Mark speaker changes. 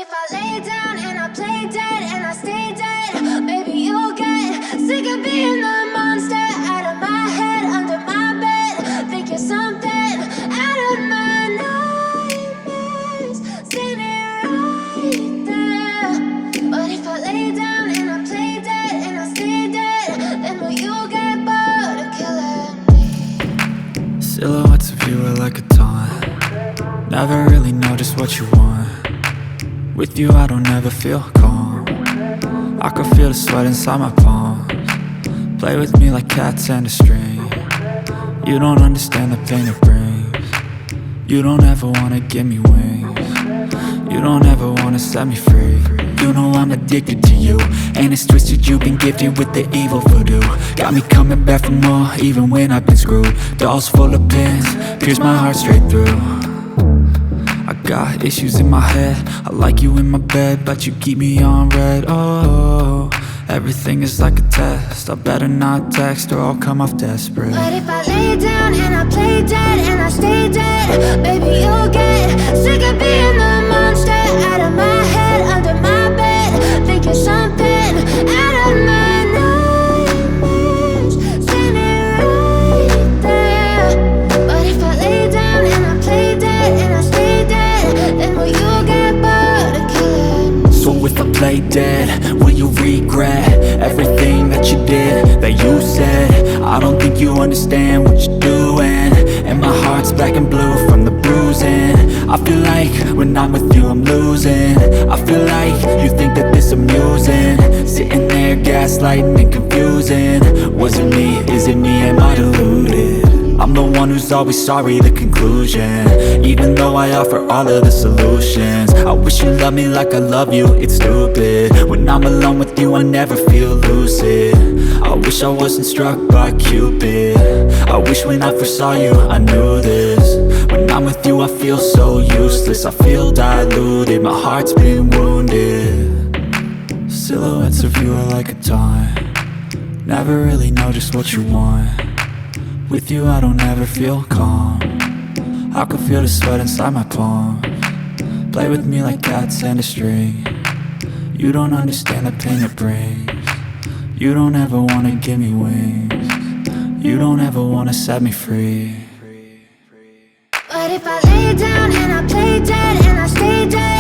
Speaker 1: if I lay down and I play dead and I stay dead, maybe you'll get sick of being the monster out of my head, under my bed. Think you're something out of my nightmares, standing right there. But if I lay down and I play dead and I stay dead, then will you get bored of killing me?
Speaker 2: Silhouettes of you are like a taunt. Never really know just what you want. With you I don't ever feel calm. I can feel the sweat inside my palms. Play with me like cats and a string. You don't understand the pain it brings. You don't ever wanna give me wings. You don't ever wanna set me free. You know I'm addicted to you, and it's twisted, you've been gifted with the evil voodoo. Got me coming back for more, even when I've been screwed. Dolls full of pins, pierce my heart straight through. I got issues in my head, I like you in my bed, but you keep me on red. Oh, everything is like a test, I better not text or I'll come off desperate.
Speaker 1: But if I lay down and I play dead and I stay dead, baby you'll get sick of being the monster out of my head, under my bed. Think you're something out of my nightmares, standing right there. But if I lay down and I play dead and I stay dead, then will you get bored of killing me?
Speaker 2: So if I play dead, will you regret everything that you did, that you said? I don't think you understand what you're doing, and my heart's black and blue from the bruising. I feel like when I'm with you I'm losing. I feel like you think that this amusing, sitting there gaslighting and confusing. Was it me? Is it me? Am I deluded? I'm the one who's always sorry, the conclusion, even though I offer all of the solutions. I wish you loved me like I love you, it's stupid. When I'm alone with you I never feel lucid. I wish I wasn't struck by Cupid. I wish when I first saw you I knew this. When I'm with you I feel so useless, I feel diluted, my heart's been wounded. Silhouettes of you are like a taunt. Never really know just what you want. With you I don't ever feel calm. I can feel the sweat inside my palms. Play with me like cats and a string. You don't understand the pain it brings. You don't ever wanna give me wings. You don't ever wanna set me free.
Speaker 1: But if I lay down and I play dead and I stay dead,